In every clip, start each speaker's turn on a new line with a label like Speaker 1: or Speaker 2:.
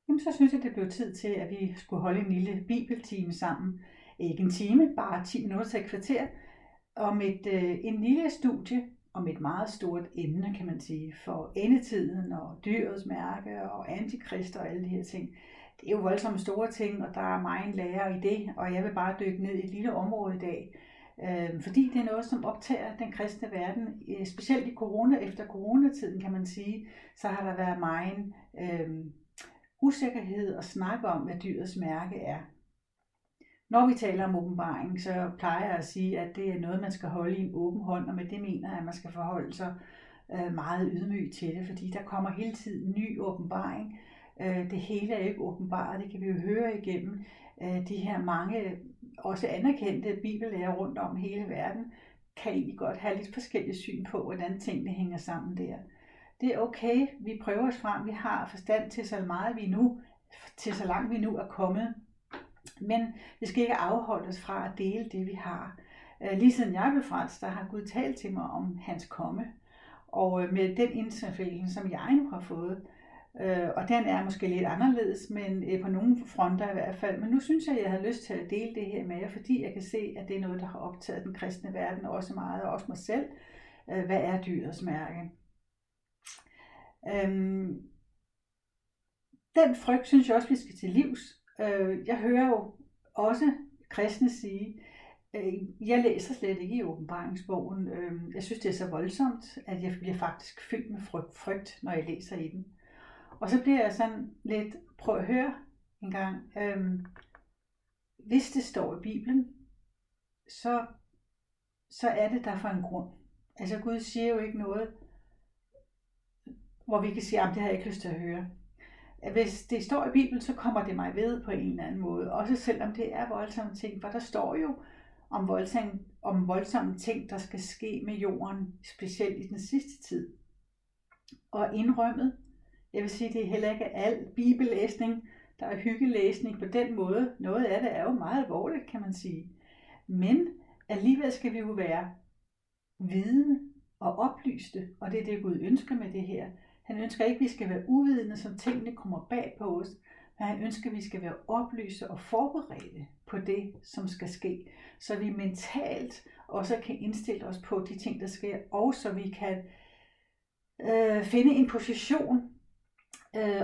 Speaker 1: Jamen, så synes jeg, det blev tid til, at vi skulle holde en lille bibeltime sammen. Ikke en time, bare 10 minutter til et kvarter, om en lille studie om et meget stort emne, kan man sige, for endetiden og dyrets mærke og antikrist og alle de her ting. Det er jo voldsomt store ting, og der er meget lærer i det, og jeg vil bare dykke ned i et lille område i dag. Fordi det er noget, som optager den kristne verden, specielt i efter coronatiden, kan man sige, så har der været meget usikkerhed og snak om, hvad dyrets mærke er. Når vi taler om åbenbaring, så plejer jeg at sige, at det er noget, man skal holde i en åben hånd, og med det mener jeg, at man skal forholde sig meget ydmyg til det, fordi der kommer hele tiden ny åbenbaring. Det hele er ikke åbenbart, det kan vi jo høre igennem de her mange, også anerkendte bibellærer rundt om hele verden, kan egentlig godt have lidt forskellige syn på, hvordan tingene hænger sammen der. Det er okay, vi prøver os frem, vi har forstand til så meget til så langt vi nu er kommet. Men det skal ikke afholde os fra at dele det, vi har. Lige siden jeg blev frelst, der har Gud talt til mig om hans komme. Og med den indstilling, som jeg nu har fået, og den er måske lidt anderledes, men på nogle fronter i hvert fald. Men nu synes jeg, at jeg har lyst til at dele det her med jer, fordi jeg kan se, at det er noget, der har optaget den kristne verden også meget, og også mig selv. Hvad er dyrets mærke? Den frygt synes jeg også, vi skal til livs. Jeg hører jo også kristne sige, jeg læser slet ikke i åbenbaringsbogen. Jeg synes, det er så voldsomt, at jeg bliver faktisk fyldt med frygt, når jeg læser i den. Og så bliver jeg sådan lidt, prøv at høre en gang, hvis det står i Bibelen, så er det der for en grund. Altså Gud siger jo ikke noget, hvor vi kan sige, at det har jeg ikke lyst til at høre. Hvis det står i Bibelen, så kommer det mig ved på en eller anden måde. Også selvom det er voldsomme ting, for der står jo om voldsomme ting, der skal ske med jorden, specielt i den sidste tid. Og indrømmet, jeg vil sige, det er heller ikke al bibellæsning, der er hyggelæsning på den måde. Noget af det er jo meget alvorligt, kan man sige. Men alligevel skal vi jo være vidne og oplyste, og det er det, Gud ønsker med det her. Han ønsker ikke, at vi skal være uvidende, som tingene kommer bag på os, men han ønsker, at vi skal være oplyste og forberedte på det, som skal ske, så vi mentalt også kan indstille os på de ting, der sker, og så vi kan finde en position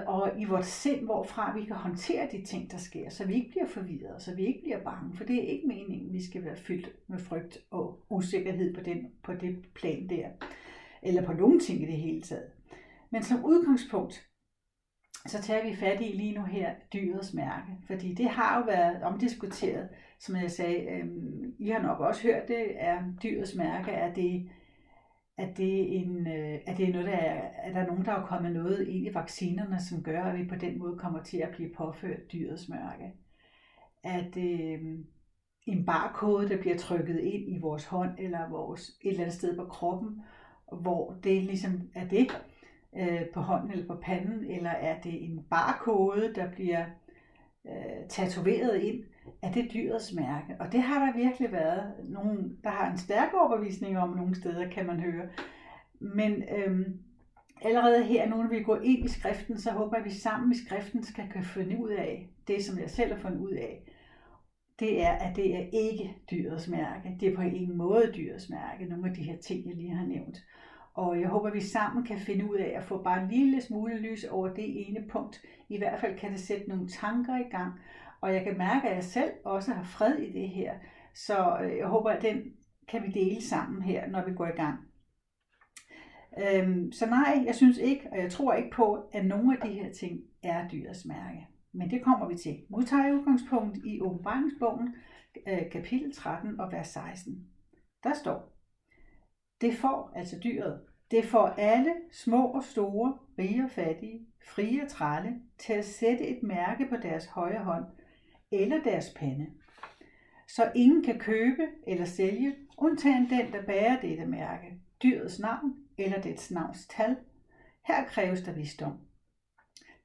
Speaker 1: og i vores sind, hvorfra vi kan håndtere de ting, der sker, så vi ikke bliver forvirret, så vi ikke bliver bange, for det er ikke meningen, vi skal være fyldt med frygt og usikkerhed på det plan der, eller på nogle ting i det hele taget. Men som udgangspunkt, så tager vi fat i lige nu her dyrets mærke, fordi det har jo været omdiskuteret, som jeg sagde, I har nok også hørt det, er dyrets mærke, er det noget, er der nogen, der er kommet noget ind i vaccinerne, som gør, at vi på den måde kommer til at blive påført dyrets mærke? Er det en barcode, der bliver trykket ind i vores hånd, eller et eller andet sted på kroppen, hvor det ligesom er det på hånden eller på panden, eller er det en barcode, der bliver tatoveret ind? Er det dyrets mærke? Og det har der virkelig været nogen, der har en stærk overbevisning om nogle steder, kan man høre. Men allerede her, nu når vi går ind i skriften, så håber jeg, at vi sammen i skriften skal kunne finde ud af det, som jeg selv har fundet ud af. Det er, at det er ikke dyrets mærke. Det er på en måde dyrets mærke, nogle af de her ting, jeg lige har nævnt. Og jeg håber, at vi sammen kan finde ud af at få bare en lille smule lys over det ene punkt. I hvert fald kan det sætte nogle tanker i gang. Og jeg kan mærke, at jeg selv også har fred i det her. Så jeg håber, at den kan vi dele sammen her, når vi går i gang. Så nej, jeg synes ikke, og jeg tror ikke på, at nogle af de her ting er dyrets mærke. Men det kommer vi til. Nu tager jeg udgangspunkt i åbenbaringsbogen, kapitel 13 og vers 16. Der står: det får, altså dyret, det får alle, små og store, rige og fattige, frie og trælle, til at sætte et mærke på deres højre hånd eller deres pande. Så ingen kan købe eller sælge, undtagen den, der bærer dette mærke, dyrets navn eller dets navns tal. Her kræves der visdom.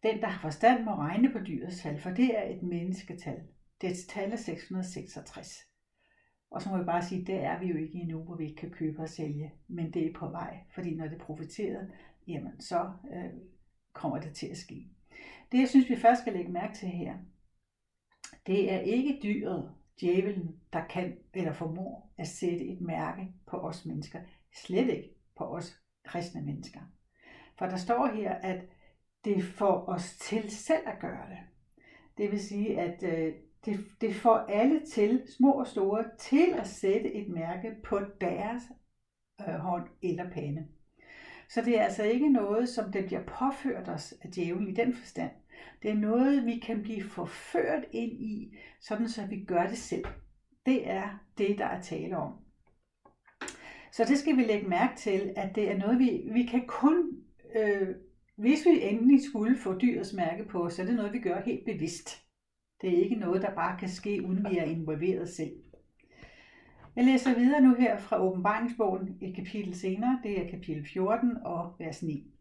Speaker 1: Den, der har forstand, må regne på dyrets tal, for det er et mennesketal. Dets tal er 666. Og så må jeg bare sige, det er vi jo ikke endnu, hvor vi ikke kan købe og sælge, men det er på vej, fordi når det er profeteret, jamen så kommer det til at ske. Det jeg synes, vi først skal lægge mærke til her, det er ikke dyret, djævelen, der kan eller formår at sætte et mærke på os mennesker. Slet ikke på os kristne mennesker. For der står her, at det får os til selv at gøre det. Det vil sige, at det får alle til, små og store, til at sætte et mærke på deres hånd eller pande. Så det er altså ikke noget, som det bliver påført os af djævlen i den forstand. Det er noget, vi kan blive forført ind i, sådan så vi gør det selv. Det er det, der er tale om. Så det skal vi lægge mærke til, at det er noget, vi kan kun, hvis vi endelig skulle få dyrets mærke på, så er det noget, vi gør helt bevidst. Det er ikke noget, der bare kan ske, uden vi er involveret selv. Jeg læser videre nu her fra Åbenbaringsbogen, et kapitel senere, det er kapitel 14 og vers 9.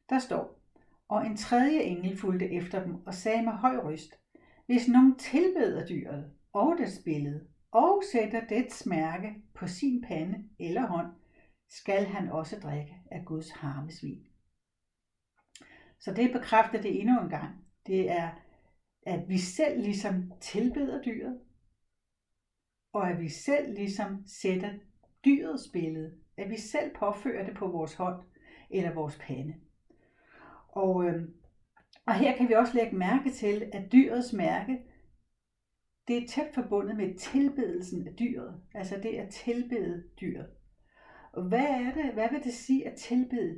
Speaker 1: Der står, og en tredje engel fulgte efter dem og sagde med høj røst, hvis nogen tilbeder dyret og dets billede og sætter dets mærke på sin pande eller hånd, skal han også drikke af Guds harmesvin. Så det bekræfter det endnu en gang. Det er, at vi selv ligesom tilbeder dyret, og at vi selv ligesom sætter dyrets billede, at vi selv påfører det på vores hånd eller vores pande. Og her kan vi også lægge mærke til, at dyrets mærke, det er tæt forbundet med tilbedelsen af dyret. Altså det at tilbede dyret. Og hvad vil det sige at tilbede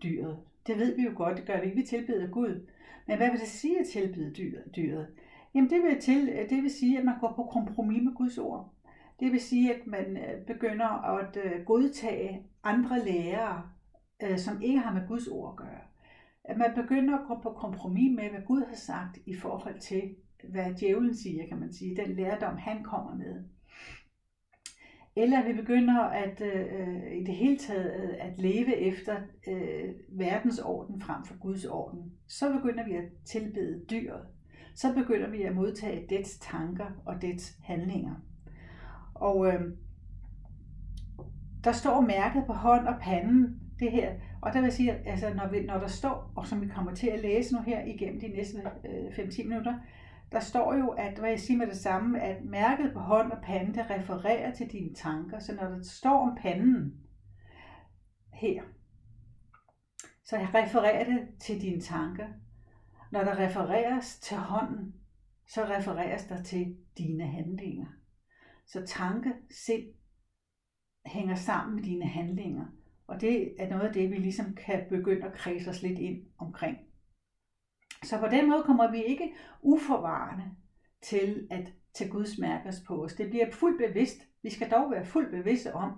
Speaker 1: dyret? Det ved vi jo godt, det gør vi ikke, vi tilbeder Gud. Men hvad vil det sige at tilbede dyret? Jamen det vil sige, at man går på kompromis med Guds ord. Det vil sige, at man begynder at godtage andre lærere, som ikke har med Guds ord at gøre. At man begynder at gå på kompromis med, hvad Gud har sagt i forhold til, hvad djævlen siger, kan man sige. Den lærdom, han kommer med. Eller at vi begynder at i det hele taget at leve efter verdensorden frem for Guds orden. Så begynder vi at tilbede dyret. Så begynder vi at modtage dets tanker og dets handlinger. Og der står mærket på hånd og panden, det her. Og der vil sige, at altså, når der står, og som vi kommer til at læse nu her igennem de næste 5-10 minutter, der står jo, at, hvad jeg siger med det samme, at mærket på hånd og pande, det refererer til dine tanker. Så når der står om panden her, så refererer det til dine tanker. Når der refereres til hånden, så refereres der til dine handlinger. Så tanke, sind hænger sammen med dine handlinger. Og det er noget af det, vi ligesom kan begynde at kredse os lidt ind omkring. Så på den måde kommer vi ikke uforvarende til at tage Guds mærker på os. Det bliver fuldt bevidst. Vi skal dog være fuldt bevidste om,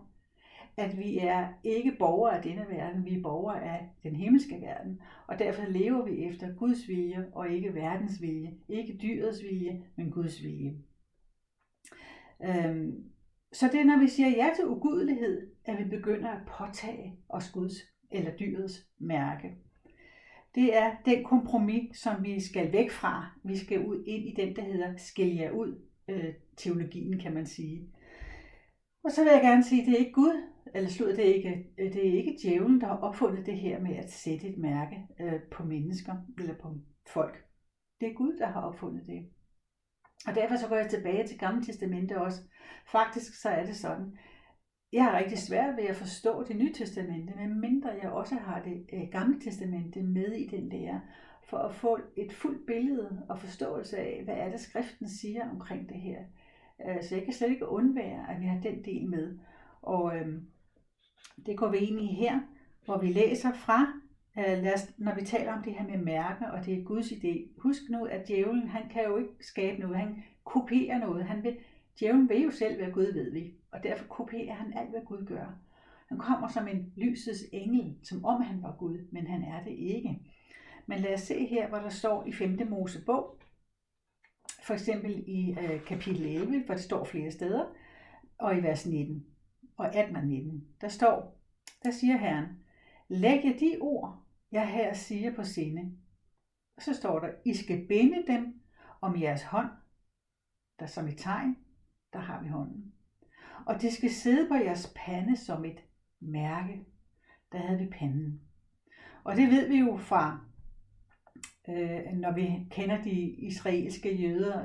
Speaker 1: at vi er ikke borgere af denne verden, vi er borgere af den himmelske verden. Og derfor lever vi efter Guds vilje og ikke verdens vilje. Ikke dyrets vilje, men Guds vilje. Så det er, når vi siger ja til ugudelighed, at vi begynder at påtage os Guds eller dyrets mærke. Det er den kompromis, som vi skal væk fra. Vi skal ud ind i den, der hedder skil jer ud teologien, kan man sige. Og så vil jeg gerne sige, at det er ikke Gud, eller det er ikke djævlen, der har opfundet det her med at sætte et mærke på mennesker eller på folk. Det er Gud, der har opfundet det. Og derfor så går jeg tilbage til Gamle Testamente også. Faktisk så er det sådan, jeg har rigtig svært ved at forstå det Nye Testamente, medmindre jeg også har det Gamle Testamente med i den lære, for at få et fuldt billede og forståelse af, hvad er det skriften siger omkring det her. Så jeg kan slet ikke undvære, at vi har den del med. Og det går vi ind i her, hvor vi læser fra, når vi taler om det her med mærker, og det er Guds idé. Husk nu, at djævlen, han kan jo ikke skabe noget, han kopierer noget. Djævlen vil jo selv være Gud, ved vi, og derfor kopierer han alt, hvad Gud gør. Han kommer som en lysets engel, som om han var Gud, men han er det ikke. Men lad os se her, hvor der står i 5. Mosebog, for eksempel i kapitel 11, hvor det står flere steder, og i vers 19 og 18 og 19, der siger Herren, læg jer de ord, jeg her siger på sinde. Og så står der, I skal binde dem om jeres hånd, der som et tegn, der har vi hånden. Og det skal sidde på jeres pande som et mærke. Der havde vi panden. Og det ved vi jo fra når vi kender de israelske jøder,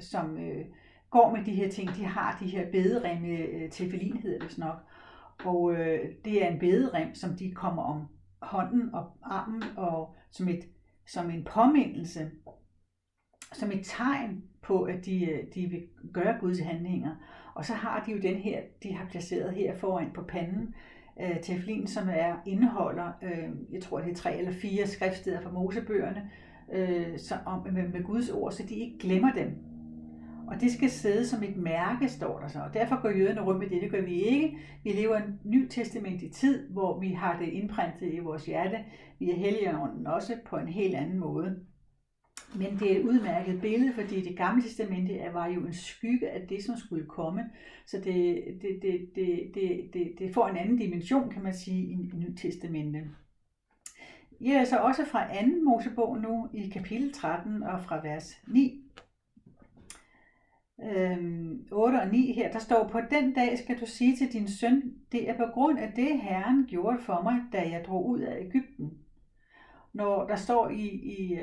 Speaker 1: som går med de her ting, de har de her bederem, tefillin hedder det nok, og det er en bederem, som de kommer om hånden og armen, og som en påmindelse, som et tegn på, at de vil gøre Guds handlinger. Og så har de jo den her, de har placeret her foran på panden, tefillin, som indeholder, jeg tror det er 3 eller 4 skriftsteder fra Mosebøgerne, med Guds ord, så de ikke glemmer dem. Og det skal sidde som et mærke, står der så. Og derfor går jøderne rundt med det. Det gør vi ikke. Vi lever en ny testamentlig tid, hvor vi har det indprintet i vores hjerte. Vi er Helligånden også på en helt anden måde. Men det er et udmærket billede, fordi det gamle testamente var jo en skygge af det, som skulle komme. Så det får en anden dimension, kan man sige, i Nyt Testamente. Jeg er så også fra 2. Mosebog nu i kapitel 13 og fra vers 9. 8 og 9 her, der står: På den dag skal du sige til din søn, det er på grund af det, Herren gjorde for mig, da jeg drog ud af Egypten. Når der står i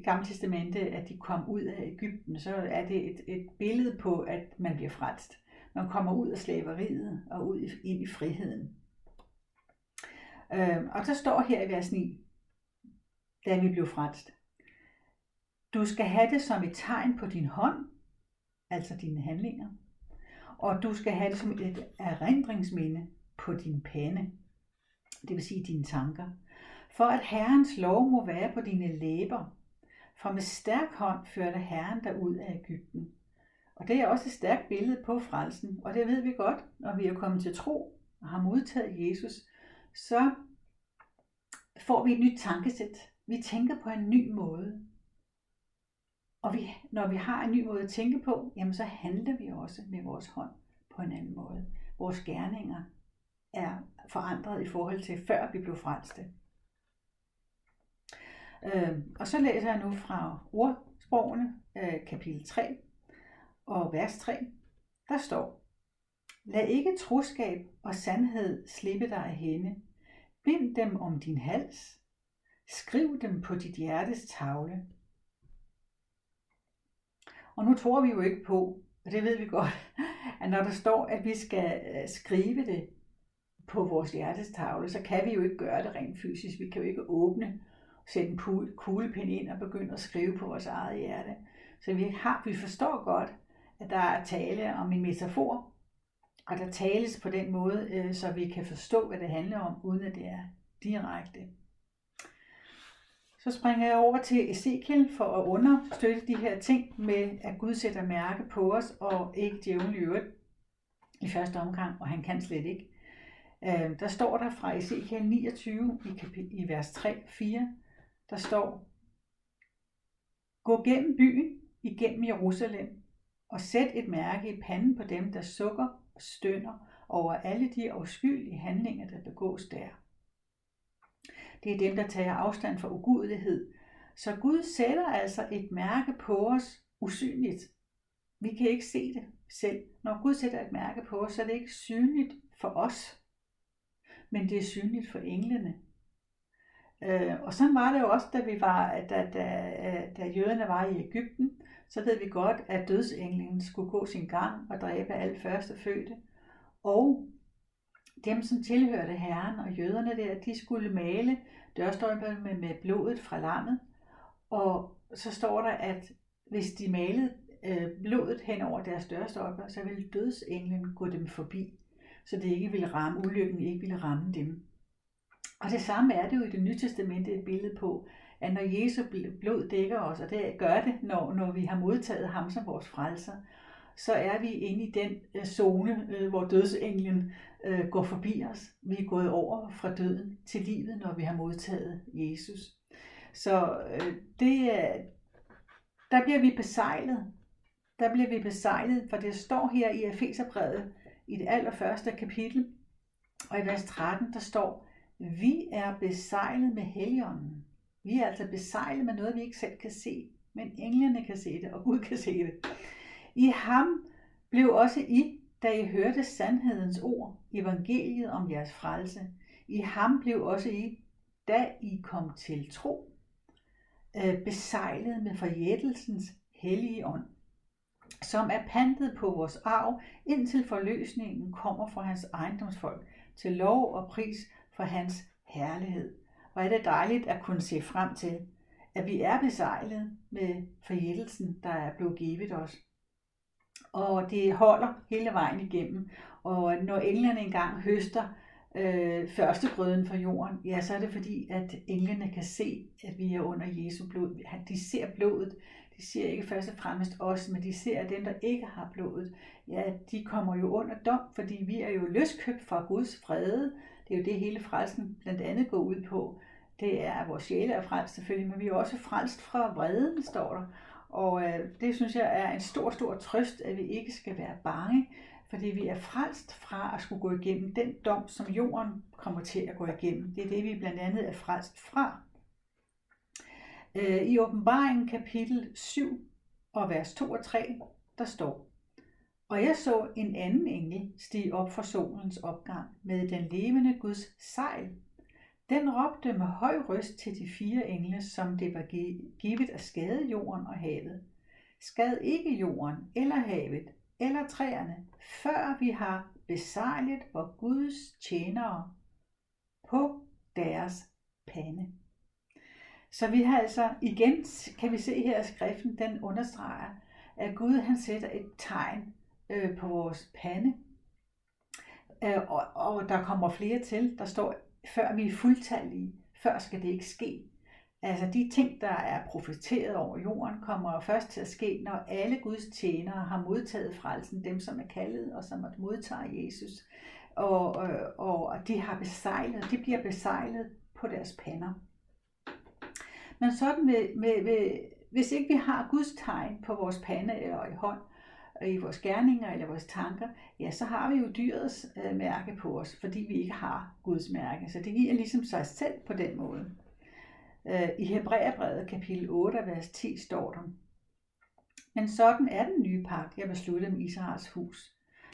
Speaker 1: Gamle Testamente, at de kom ud af Egypten, så er det et billede på, at man bliver frelst. Man kommer ud af slaveriet og ind i friheden. Og så står her i vers 9, da vi blev frelst: Du skal have det som et tegn på din hånd, altså dine handlinger, og du skal have det som et erindringsminde på din pande, det vil sige dine tanker, for at Herrens lov må være på dine læber, for med stærk hånd førte Herren dig ud af Egypten. Og det er også et stærkt billede på frelsen, og det ved vi godt, når vi er kommet til tro og har modtaget Jesus, så får vi et nyt tankesæt. Vi tænker på en ny måde. Og når vi har en ny måde at tænke på, jamen så handler vi også med vores hånd på en anden måde. Vores gerninger er forandret i forhold til før vi blev frelste. Og så læser jeg nu fra ordsprogene, kapitel 3 og vers 3. Der står: Lad ikke troskab og sandhed slippe dig af hænde. Bind dem om din hals. Skriv dem på dit hjertes tavle. Og nu tror vi jo ikke på, og det ved vi godt, at når der står, at vi skal skrive det på vores hjertes tavle, så kan vi jo ikke gøre det rent fysisk. Vi kan jo ikke åbne, sætte en kuglepen ind og begynde at skrive på vores eget hjerte. Så vi forstår godt, at der er tale om en metafor, og der tales på den måde, så vi kan forstå, hvad det handler om, uden at det er direkte. Så springer jeg over til Ezekiel for at understøtte de her ting med, at Gud sætter mærke på os, og ikke djævlen i øvrigt i første omgang, og han kan slet ikke. Der står der fra Ezekiel 29 i vers 3-4, der står: Gå gennem byen, igennem Jerusalem, og sæt et mærke i panden på dem, der sukker og stønner over alle de afskyelige handlinger, der begås der. Det er dem, der tager afstand fra ugudelighed. Så Gud sætter altså et mærke på os usynligt. Vi kan ikke se det selv. Når Gud sætter et mærke på os, så er det ikke synligt for os, men det er synligt for englene. Og sådan var det jo også, da jøderne var i Egypten. Så ved vi godt, at dødsenglen skulle gå sin gang og dræbe alle førstefødte. Og dem, som tilhørte Herren og jøderne der, de skulle male dørstolperne med blodet fra lammet. Og så står der, at hvis de malede blodet hen over deres dørstolper, så ville dødsenglen gå dem forbi, så det ikke ville ramme ulykken, ikke ville ramme dem. Og det samme er det jo i Det Nye Testamente et billede på, at når Jesu blod dækker os, og det gør det, når vi har modtaget ham som vores frelser, så er vi inde i den zone, hvor dødsenglen går forbi os. Vi er gået over fra døden til livet, når vi har modtaget Jesus. Så der bliver vi besejlet. Der bliver vi besejlet, for det står her i Efeserbrevet i det allerførste kapitel, og i vers 13, der står: Vi er besejlet med Helligånden. Vi er altså besejlet med noget, vi ikke selv kan se, men englene kan se det, og Gud kan se det. I ham blev også I, da I hørte sandhedens ord, evangeliet om jeres frelse. I ham blev også I, da I kom til tro. besejlet med forjættelsens hellige ånd, som er pantet på vores arv, indtil forløsningen kommer fra hans ejendomsfolk, til lov og pris for hans herlighed. Hvor er det dejligt at kunne se frem til, at vi er besejlet med forjættelsen, der er blevet givet os. Og det holder hele vejen igennem. Og når englene engang høster førstegrøden fra jorden, ja, så er det fordi, at englene kan se, at vi er under Jesu blod. De ser blodet. De ser ikke først og fremmest os, men de ser, at dem, der ikke har blodet, ja, de kommer jo under dom, fordi vi er jo løskøbt fra Guds vrede. Det er jo det, hele frelsen blandt andet går ud på. Det er, at vores sjæle er frelst selvfølgelig, men vi er også frelst fra vreden, står der. Og det synes jeg er en stor, stor trøst, at vi ikke skal være bange, fordi vi er frelst fra at skulle gå igennem den dom, som jorden kommer til at gå igennem. Det er det, vi blandt andet er frelst fra. I Åbenbaringen kapitel 7 og vers 2 og 3, der står: Og jeg så en anden engel stige op fra solens opgang med den levende Guds sejl. Den råbte med høj røst til de 4 engle, som det var givet at skade jorden og havet. Skad ikke jorden eller havet eller træerne, før vi har besejlet vor Guds tjenere på deres pande. Så vi har altså igen, kan vi se her i skriften, den understreger, at Gud han sætter et tegn på vores pande. Og der kommer flere til, der står, før vi er fuldtallige, før skal det ikke ske. Altså de ting, der er profeteret over jorden, kommer først til at ske, når alle Guds tjenere har modtaget frelsen, dem som er kaldet og som modtager Jesus. Og de har besejlet, de bliver besejlet på deres pander. Men sådan hvis ikke vi har Guds tegn på vores pande eller i hånd, i vores gerninger eller vores tanker, ja, så har vi jo dyrets mærke på os, fordi vi ikke har Guds mærke. Så det giver ligesom sig selv på den måde. I Hebræerbrevet kapitel 8, vers 10 står der: Men sådan er den nye pagt, jeg besluttede med Israels hus.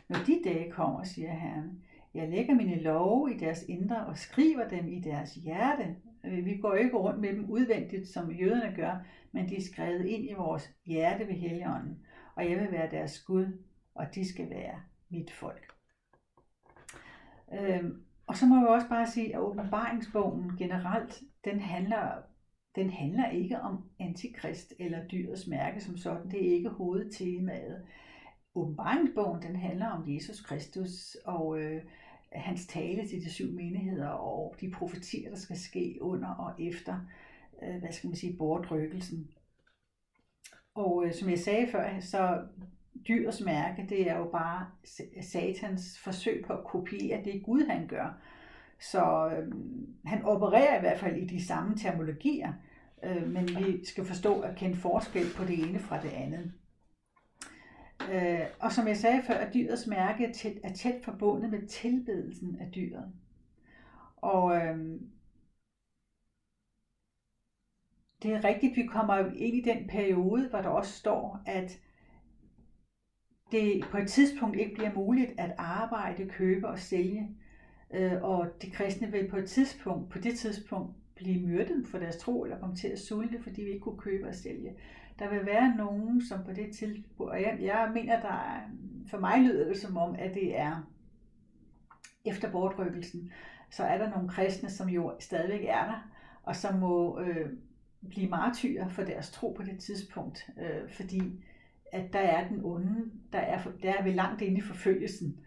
Speaker 1: Når de dage kommer, siger Herren, jeg lægger mine love i deres indre og skriver dem i deres hjerte. Vi går ikke rundt med dem udvendigt, som jøderne gør, men de er skrevet ind i vores hjerte ved Helligånden. Og jeg vil være deres Gud, og de skal være mit folk. Og så må jeg også bare sige, at åbenbaringsbogen generelt, den handler ikke om antikrist eller dyrets mærke som sådan. Det er ikke hovedtemaet. Åbenbaringsbogen, den handler om Jesus Kristus og hans tale til de 7 menigheder og de profetier, der skal ske under og efter, bortrykkelsen. Og som jeg sagde før, så dyrets mærke, det er jo bare Satans forsøg på at kopiere det Gud han gør. Så han opererer i hvert fald i de samme terminologier, men vi skal forstå at kende forskel på det ene fra det andet. Og som jeg sagde før, at dyrets mærke er tæt forbundet med tilbedelsen af dyret. Og det er rigtigt, vi kommer ind i den periode, hvor der også står, at det på et tidspunkt ikke bliver muligt at arbejde, købe og sælge. Og de kristne vil på det tidspunkt blive myrdet for deres tro, eller komme til at sulte, fordi vi ikke kunne købe og sælge. Der vil være nogen, som på det tidspunkt, og jeg mener, for mig lyder det som om, at det er efter bortrykkelsen, så er der nogle kristne, som jo stadigvæk er der, og som må blive martyrer for deres tro på det tidspunkt, fordi at der er den onde, der er vi langt inde i forfølgelsen,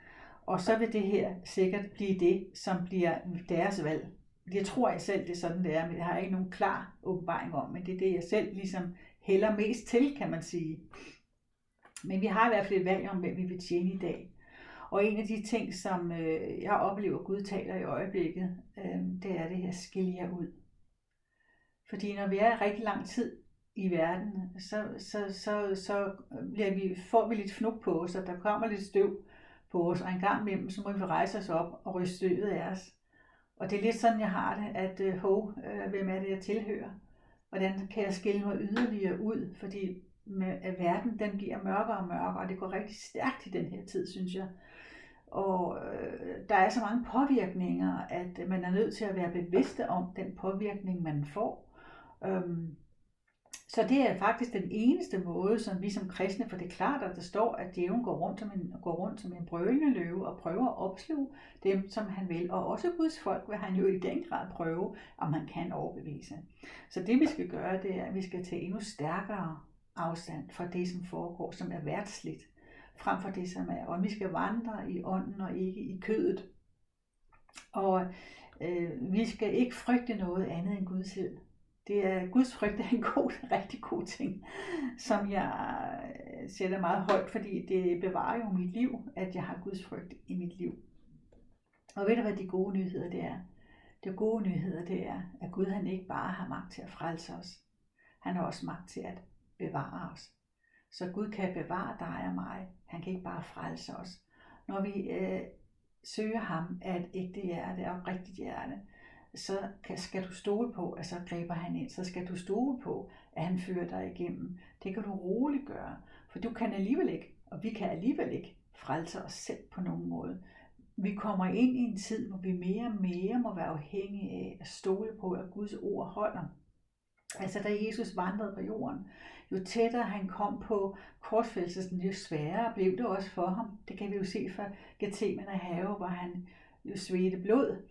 Speaker 1: og så vil det her sikkert blive det, som bliver deres valg. Jeg tror jeg selv, det er sådan det er, men jeg har ikke nogen klar åbenbaring om, men det er det, jeg selv ligesom hælder mest til, kan man sige. Men vi har i hvert fald et valg om, hvem vi vil tjene i dag. Og en af de ting, som jeg oplever, Gud taler i øjeblikket, det er det her, skil jer ud. Fordi når vi er rigtig lang tid i verden, så får vi lidt fnug på os, og der kommer lidt støv på os, og en gang imellem, så må vi rejse os op og ryste støvet af os. Og det er lidt sådan, jeg har det, at hvem er det, jeg tilhører? Hvordan kan jeg skille mig yderligere ud? Fordi at verden, den bliver mørkere og mørkere, og det går rigtig stærkt i den her tid, synes jeg. Og der er så mange påvirkninger, at man er nødt til at være bevidste om den påvirkning, man får. Så det er faktisk den eneste måde, som vi som kristne, for det er klart, at der står, at djævlen går rundt som en brølende løve og prøver at opsluge dem, som han vil. Og også Guds folk vil han jo i den grad prøve, om han kan overbevise. Så det vi skal gøre, det er, at vi skal tage endnu stærkere afstand fra det, som foregår, som er værtsligt, frem for det, som er. Og vi skal vandre i ånden og ikke i kødet. Og vi skal ikke frygte noget andet end Guds hild. Det er Guds frygt er en rigtig god ting, som jeg sætter meget højt, fordi det bevarer jo mit liv, at jeg har Guds frygt i mit liv. Og ved du hvad de gode nyheder det er? De gode nyheder det er, at Gud han ikke bare har magt til at frelse os. Han har også magt til at bevare os. Så Gud kan bevare dig og mig. Han kan ikke bare frelse os. Når vi søger ham af et ægte hjerte og oprigtigt hjerte, så skal du stole på, at så griber han ind. Så skal du stole på, at han fører dig igennem. Det kan du roligt gøre, for du kan alligevel ikke, og vi kan alligevel ikke frelse os selv på nogen måde. Vi kommer ind i en tid, hvor vi mere og mere må være afhængige af at stole på, at Guds ord holder. Altså da Jesus vandrede på jorden, jo tættere han kom på korsfæstelsen, jo sværere blev det også for ham. Det kan vi jo se fra Getsemane have, hvor han jo svedte blod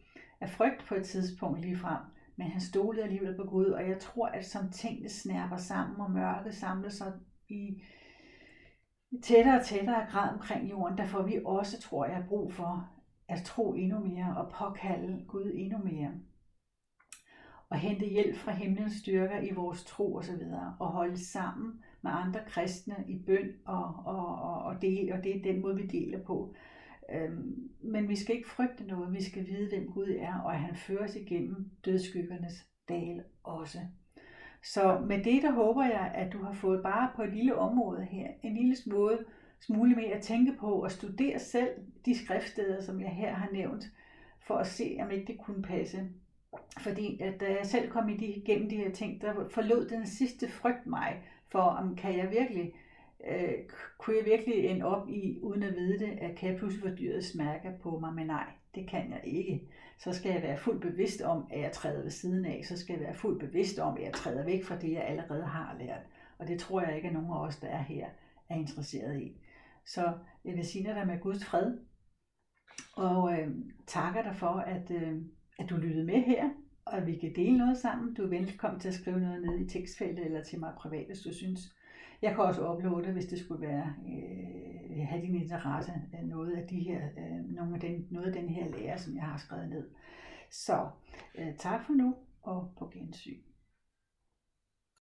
Speaker 1: af frygt på et tidspunkt lige frem. Men han stolede alligevel på Gud, og jeg tror, at som tingene snærper sammen, og mørket samler sig i tættere og tættere grad omkring jorden, der får vi også, tror jeg, brug for at tro endnu mere og påkalde Gud endnu mere. Og hente hjælp fra himlens styrker i vores tro osv. Og holde sammen med andre kristne i bøn, og det er den måde, vi deler på. Men vi skal ikke frygte noget, vi skal vide, hvem Gud er, og at han fører os igennem dødsskyggernes dal også. Så med det, der håber jeg, at du har fået bare på et lille område her, en lille smule mere at tænke på, og studere selv de skriftsteder, som jeg her har nævnt, for at se, om ikke det kunne passe. Fordi at da jeg selv kom igennem de her ting, der forlod den sidste frygt mig, for om kunne jeg virkelig ende op i, uden at vide det, at kan jeg pludselig få dyrets mærker på mig, men nej, det kan jeg ikke. Så skal jeg være fuldt bevidst om, at jeg træder ved siden af, så skal jeg være fuldt bevidst om, at jeg træder væk fra det, jeg allerede har lært. Og det tror jeg ikke, at nogen af os, der er her, er interesseret i. Så jeg vil sige dig med Guds fred, og takker dig for, at du lyttede med her, og at vi kan dele noget sammen. Du er velkommen til at skrive noget ned i tekstfeltet, eller til mig privat, hvis du synes. Jeg kan også uploade, hvis det skulle være, have din interesse af noget af de her, noget af den her lære, som jeg har skrevet ned. Så tak for nu, og på gensyn.